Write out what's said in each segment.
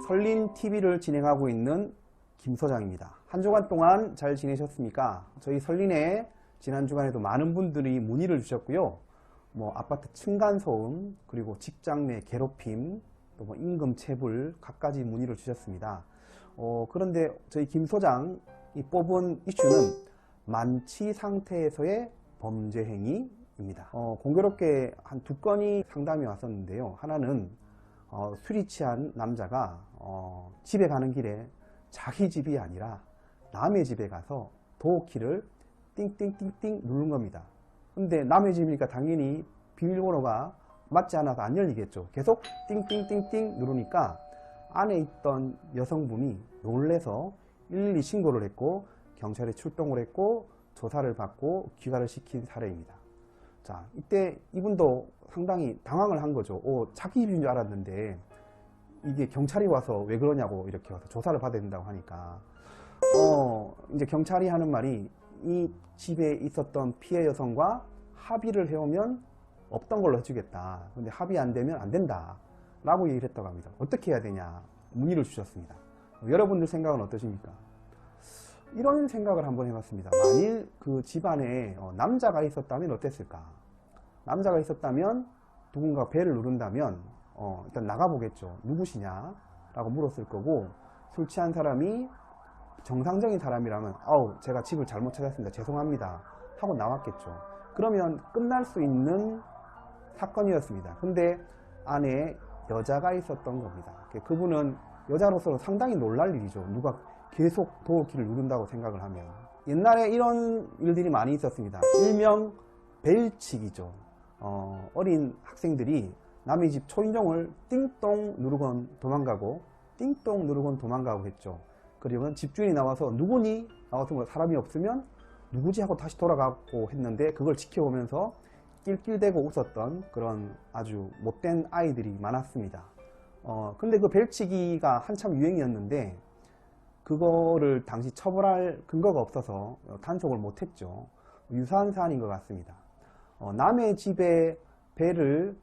설린 TV를 진행하고 있는 김 소장입니다. 한 주간 동안 잘 지내셨습니까? 저희 설린에 지난 주간에도 많은 분들이 문의를 주셨고요. 아파트 층간소음, 그리고 직장 내 괴롭힘, 또 임금 체불 갖가지 문의를 주셨습니다. 그런데 저희 김 소장이 뽑은 이슈는 만취 상태에서의 범죄 행위입니다. 공교롭게 한 두 건이 상담이 왔었는데요. 하나는 술이 취한 남자가 집에 가는 길에 자기 집이 아니라 남의 집에 가서 도어키를 띵띵띵띵 누른 겁니다. 근데 남의 집이니까 당연히 비밀번호가 맞지 않아서 안 열리겠죠. 계속 띵띵띵띵 누르니까 안에 있던 여성분이 놀래서 112 신고를 했고 경찰에 출동을 했고 조사를 받고 귀가를 시킨 사례입니다. 자, 이때 이분도 상당히 당황을 한 거죠. 자기 집인 줄 알았는데 이게 경찰이 와서 왜 그러냐고 이렇게 와서 조사를 받아야 된다고 하니까 이제 경찰이 하는 말이 이 집에 있었던 피해 여성과 합의를 해오면 없던 걸로 해주겠다. 근데 합의 안 되면 안 된다 라고 얘기를 했다고 합니다. 어떻게 해야 되냐 문의를 주셨습니다. 여러분들 생각은 어떠십니까? 이런 생각을 한번 해봤습니다. 만일 그 집안에 남자가 있었다면 어땠을까? 남자가 있었다면 누군가 벨을 누른다면 일단 나가보겠죠. 누구시냐? 라고 물었을 거고, 술 취한 사람이 정상적인 사람이라면 제가 집을 잘못 찾았습니다. 죄송합니다. 하고 나왔겠죠. 그러면 끝날 수 있는 사건이었습니다. 근데 안에 여자가 있었던 겁니다. 그분은 여자로서는 상당히 놀랄 일이죠. 누가 계속 도어키를 누른다고 생각을 하면. 옛날에 이런 일들이 많이 있었습니다. 일명 벨치기죠. 어린 학생들이 남의 집 초인종을 띵동 누르곤 도망가고 띵동 누르곤 도망가고 했죠. 그러면 집주인이 나와서 누구니? 나와서 사람이 없으면 누구지? 하고 다시 돌아가고 했는데 그걸 지켜보면서 낄낄대고 웃었던 그런 아주 못된 아이들이 많았습니다. 근데 그 벨치기가 한참 유행이었는데 그거를 당시 처벌할 근거가 없어서 단속을 못했죠. 유사한 사안인 것 같습니다. 남의 집에 벨을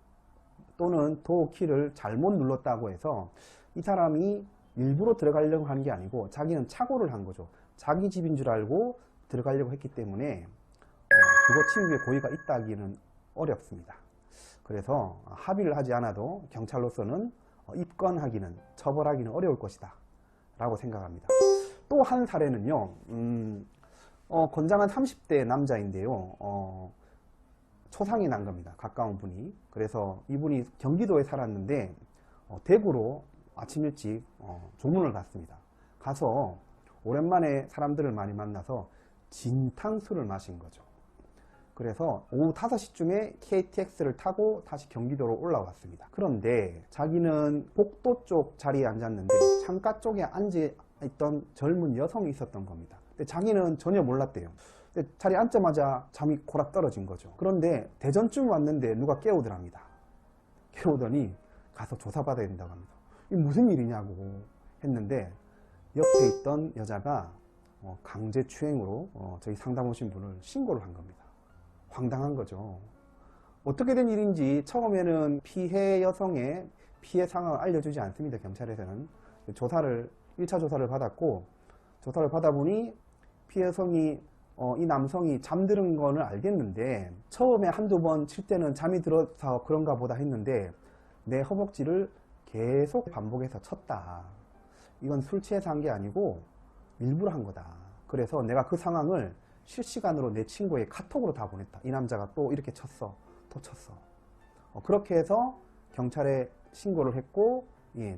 또는 도어키를 잘못 눌렀다고 해서 이 사람이 일부러 들어가려고 하는 게 아니고 자기는 착오를 한 거죠. 자기 집인 줄 알고 들어가려고 했기 때문에 주거 침입의 고의가 있다기는 어렵습니다. 그래서 합의를 하지 않아도 경찰로서는 입건하기는 처벌하기는 어려울 것이다 라고 생각합니다. 또 한 사례는요, 건장한 30대 남자인데요, 초상이 난 겁니다. 가까운 분이. 그래서 이분이 경기도에 살았는데 대구로 아침 일찍 조문을 갔습니다. 가서 오랜만에 사람들을 많이 만나서 진탕술을 마신 거죠. 그래서 오후 5시쯤에 KTX를 타고 다시 경기도로 올라왔습니다. 그런데 자기는 복도 쪽 자리에 앉았는데 창가 쪽에 앉아있던 젊은 여성이 있었던 겁니다. 근데 자기는 전혀 몰랐대요. 근데 자리에 앉자마자 잠이 고락 떨어진 거죠. 그런데 대전쯤 왔는데 누가 깨우더랍니다. 깨우더니 가서 조사받아야 된다고 합니다. 이게 무슨 일이냐고 했는데 옆에 있던 여자가 강제추행으로 저희 상담 오신 분을 신고를 한 겁니다. 황당한 거죠. 어떻게 된 일인지 처음에는 피해 여성의 피해 상황을 알려주지 않습니다. 경찰에서는. 1차 조사를 받았고, 조사를 받아보니 피해 여성이 이 남성이 잠드는 거는 알겠는데 처음에 한두 번 칠 때는 잠이 들어서 그런가 보다 했는데 내 허벅지를 계속 반복해서 쳤다. 이건 술 취해서 한 게 아니고 일부러 한 거다. 그래서 내가 그 상황을 실시간으로 내 친구에게 카톡으로 다 보냈다. 이 남자가 또 이렇게 쳤어. 또 쳤어. 그렇게 해서 경찰에 신고를 했고,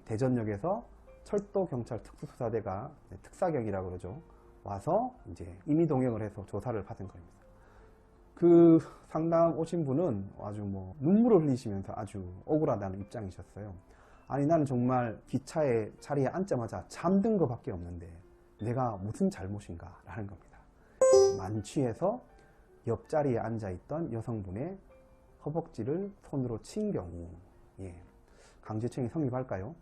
대전역에서 철도경찰 특수수사대가 특사경이라고 그러죠. 와서 이제 임의동행을 해서 조사를 받은 겁니다. 그 상담 오신 분은 아주 눈물을 흘리시면서 아주 억울하다는 입장이셨어요. 아니 나는 정말 기차에 자리에 앉자마자 잠든 것밖에 없는데 내가 무슨 잘못인가 라는 겁니다. 만취해서 옆자리에 앉아있던 여성분의 허벅지를 손으로 친 경우 강제추행이 성립할까요?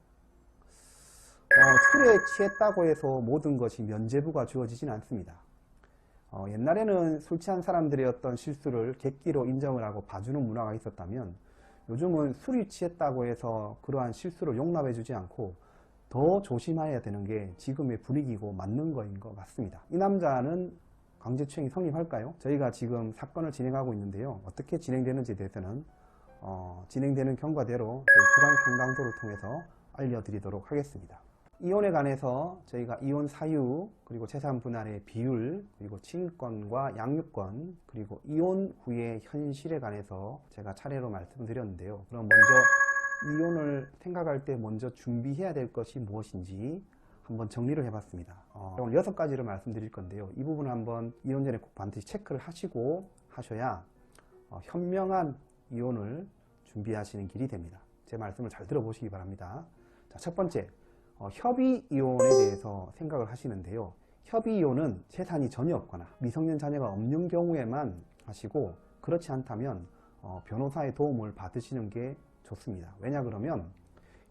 술에 취했다고 해서 모든 것이 면죄부가 주어지지는 않습니다. 옛날에는 술 취한 사람들의 어떤 실수를 객기로 인정을 하고 봐주는 문화가 있었다면 요즘은 술이 취했다고 해서 그러한 실수를 용납해 주지 않고 더 조심해야 되는 게 지금의 분위기고 맞는 거인 것 같습니다. 이 남자는 강제추행이 성립할까요? 저희가 지금 사건을 진행하고 있는데요. 어떻게 진행되는지에 대해서는 진행되는 경과대로 주간 상담소를 통해서 알려드리도록 하겠습니다. 이혼에 관해서 저희가 이혼 사유, 그리고 재산 분할의 비율, 그리고 친권과 양육권, 그리고 이혼 후의 현실에 관해서 제가 차례로 말씀드렸는데요. 그럼 먼저 이혼을 생각할 때 먼저 준비해야 될 것이 무엇인지 한번 정리를 해봤습니다. 오늘 6가지를 말씀드릴 건데요. 이 부분을 한번 이혼 전에 꼭 반드시 체크를 하시고 하셔야 현명한 이혼을 준비하시는 길이 됩니다. 제 말씀을 잘 들어보시기 바랍니다. 자, 첫 번째, 협의 이혼에 대해서 생각을 하시는데요. 협의 이혼은 재산이 전혀 없거나 미성년 자녀가 없는 경우에만 하시고, 그렇지 않다면 변호사의 도움을 받으시는 게 좋습니다. 왜냐 그러면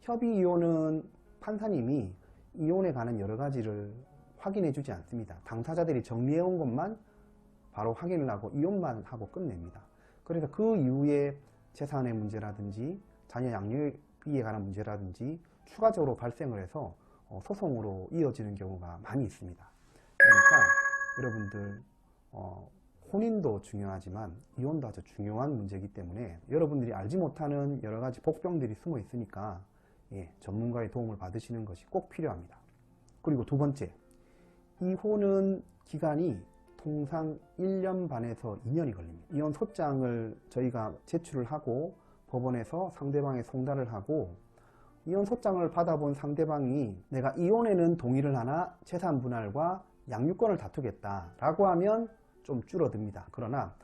협의 이혼은 판사님이 이혼에 관한 여러 가지를 확인해 주지 않습니다. 당사자들이 정리해 온 것만 바로 확인을 하고 이혼만 하고 끝냅니다. 그래서 그 이후에 재산의 문제라든지 자녀 양육비에 관한 문제라든지 추가적으로 발생을 해서 소송으로 이어지는 경우가 많이 있습니다. 그러니까 여러분들 혼인도 중요하지만 이혼도 아주 중요한 문제이기 때문에 여러분들이 알지 못하는 여러 가지 복병들이 숨어 있으니까 전문가의 도움을 받으시는 것이 꼭 필요합니다. 그리고 두 번째, 이혼은 기간이 통상 1년 반에서 2년이 걸립니다. 이혼 소장을 저희가 제출을 하고 법원에서 상대방의 송달을 하고, 이혼 소장을 받아본 상대방이 내가 이혼에는 동의를 하나 재산 분할과 양육권을 다투겠다 라고 하면 좀 줄어듭니다. 그러나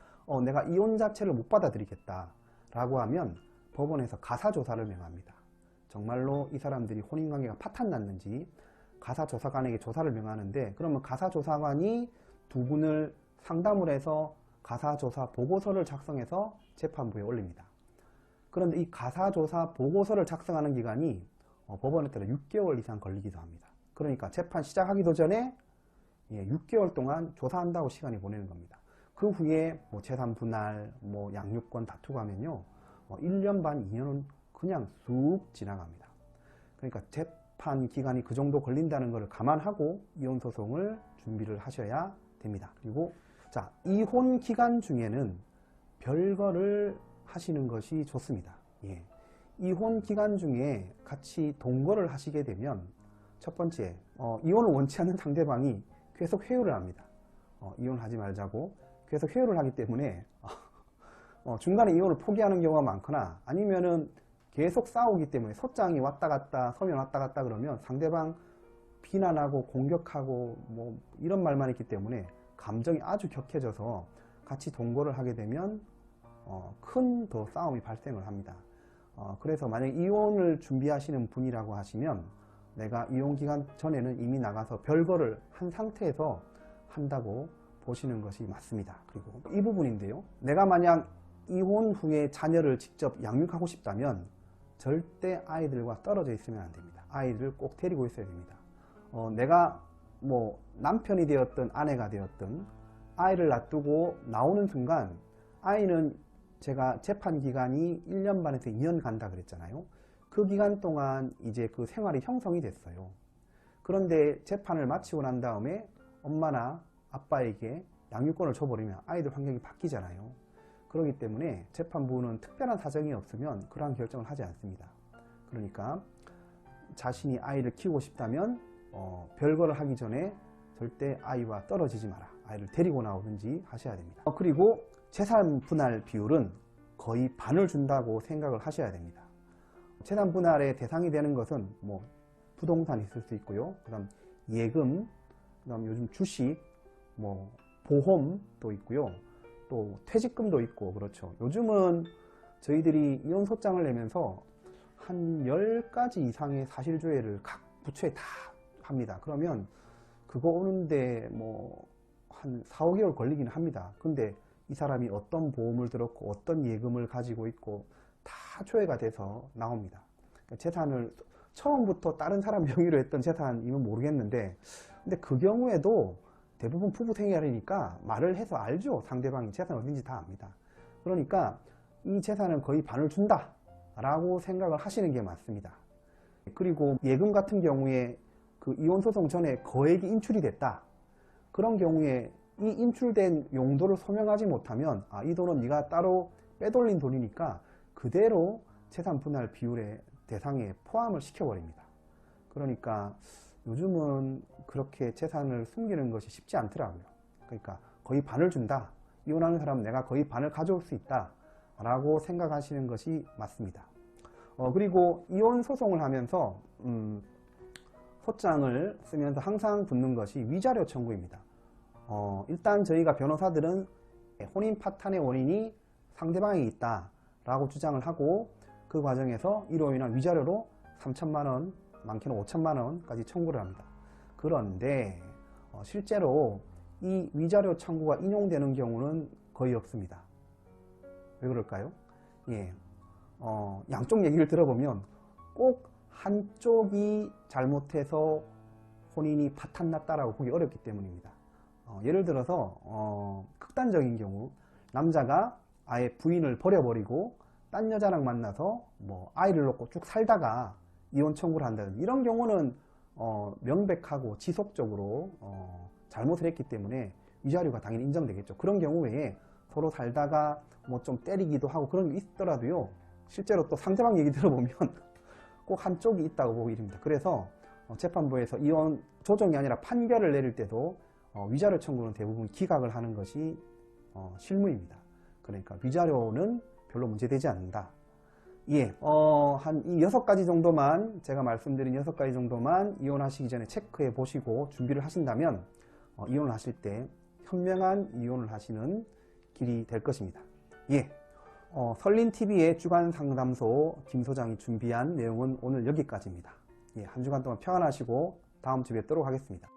내가 이혼 자체를 못 받아들이겠다 라고 하면 법원에서 가사조사를 명합니다. 정말로 이 사람들이 혼인관계가 파탄났는지 가사조사관에게 조사를 명하는데, 그러면 가사조사관이 두 분을 상담을 해서 가사조사 보고서를 작성해서 재판부에 올립니다. 그런데 이 가사조사 보고서를 작성하는 기간이 법원에 따라 6개월 이상 걸리기도 합니다. 그러니까 재판 시작하기도 전에 6개월 동안 조사한다고 시간이 보내는 겁니다. 그 후에 재산 분할, 양육권 다투고 하면요, 1년 반, 2년은 그냥 쑥 지나갑니다. 그러니까 재판 기간이 그 정도 걸린다는 것을 감안하고 이혼 소송을 준비를 하셔야 됩니다. 그리고 자, 이혼 기간 중에는 별거를 하시는 것이 좋습니다. 이혼 기간 중에 같이 동거를 하시게 되면, 첫 번째, 이혼을 원치 않는 상대방이 계속 회유를 합니다. 이혼하지 말자고 계속 회유를 하기 때문에 중간에 이혼을 포기하는 경우가 많거나, 아니면은 계속 싸우기 때문에 소장이 왔다 갔다, 서면 왔다 갔다 그러면 상대방 비난하고 공격하고 이런 말만 있기 때문에 감정이 아주 격해져서 같이 동거를 하게 되면 큰 더 싸움이 발생을 합니다. 그래서 만약 이혼을 준비하시는 분이라고 하시면 내가 이혼 기간 전에는 이미 나가서 별거를 한 상태에서 한다고 보시는 것이 맞습니다. 그리고 이 부분인데요, 내가 만약 이혼 후에 자녀를 직접 양육하고 싶다면 절대 아이들과 떨어져 있으면 안 됩니다. 아이들을 꼭 데리고 있어야 됩니다. 내가 남편이 되었든 아내가 되었든 아이를 놔두고 나오는 순간 아이는, 제가 재판 기간이 1년 반에서 2년 간다 그랬잖아요. 그 기간 동안 이제 그 생활이 형성이 됐어요. 그런데 재판을 마치고 난 다음에 엄마나 아빠에게 양육권을 줘버리면 아이들 환경이 바뀌잖아요. 그렇기 때문에 재판부는 특별한 사정이 없으면 그러한 결정을 하지 않습니다. 그러니까 자신이 아이를 키우고 싶다면 별거를 하기 전에 절대 아이와 떨어지지 마라. 아이를 데리고 나오든지 하셔야 됩니다. 그리고 재산 분할 비율은 거의 반을 준다고 생각을 하셔야 됩니다. 재산 분할의 대상이 되는 것은 부동산이 있을 수 있고요. 그다음 예금, 그다음 요즘 주식, 보험도 있고요. 또 퇴직금도 있고 그렇죠. 요즘은 저희들이 이혼 소장을 내면서 한 10가지 이상의 사실조회를 각 부처에 다 합니다. 그러면 그거 오는데 한 4, 5개월 걸리긴 합니다. 근데 이 사람이 어떤 보험을 들었고 어떤 예금을 가지고 있고 다 조회가 돼서 나옵니다. 그러니까 재산을 처음부터 다른 사람 명의로 했던 재산이면 모르겠는데, 근데 그 경우에도 대부분 부부 생활이니까 말을 해서 알죠. 상대방이 재산 어딘지 다 압니다. 그러니까 이 재산은 거의 반을 준다 라고 생각을 하시는 게 맞습니다. 그리고 예금 같은 경우에 그 이혼 소송 전에 거액이 인출이 됐다. 그런 경우에 이 인출된 용도를 소명하지 못하면 이 돈은 네가 따로 빼돌린 돈이니까 그대로 재산 분할 비율의 대상에 포함을 시켜버립니다. 그러니까 요즘은 그렇게 재산을 숨기는 것이 쉽지 않더라고요. 그러니까 거의 반을 준다. 이혼하는 사람은 내가 거의 반을 가져올 수 있다 라고 생각하시는 것이 맞습니다. 그리고 이혼 소송을 하면서 소장을 쓰면서 항상 붙는 것이 위자료 청구입니다. 일단 저희가 변호사들은 혼인 파탄의 원인이 상대방에 있다 라고 주장을 하고 그 과정에서 이로 인한 위자료로 3천만원, 많게는 5천만원까지 청구를 합니다. 그런데 실제로 이 위자료 청구가 인용되는 경우는 거의 없습니다. 왜 그럴까요? 예, 양쪽 얘기를 들어보면 꼭 한쪽이 잘못해서 혼인이 파탄났다라고 보기 어렵기 때문입니다. 예를 들어서 극단적인 경우 남자가 아예 부인을 버려버리고 딴 여자랑 만나서 뭐 아이를 놓고 쭉 살다가 이혼 청구를 한다든지 이런 경우는 명백하고 지속적으로 잘못을 했기 때문에 위자료가 당연히 인정되겠죠. 그런 경우 외에 서로 살다가 뭐 좀 때리기도 하고 그런 게 있더라도요, 실제로 또 상대방 얘기 들어보면 꼭 한쪽이 있다고 보기 이릅니다. 그래서 재판부에서 이혼 조정이 아니라 판결을 내릴 때도 위자료 청구는 대부분 기각을 하는 것이 실무입니다. 그러니까 위자료는 별로 문제되지 않는다. 예, 한 이 6가지 정도만, 제가 말씀드린 6가지 정도만 이혼하시기 전에 체크해 보시고 준비를 하신다면 이혼을 하실 때 현명한 이혼을 하시는 길이 될 것입니다. 예, 설린TV의 주간 상담소 김 소장이 준비한 내용은 오늘 여기까지입니다. 예, 한 주간 동안 평안하시고 다음 주에 뵙도록 하겠습니다.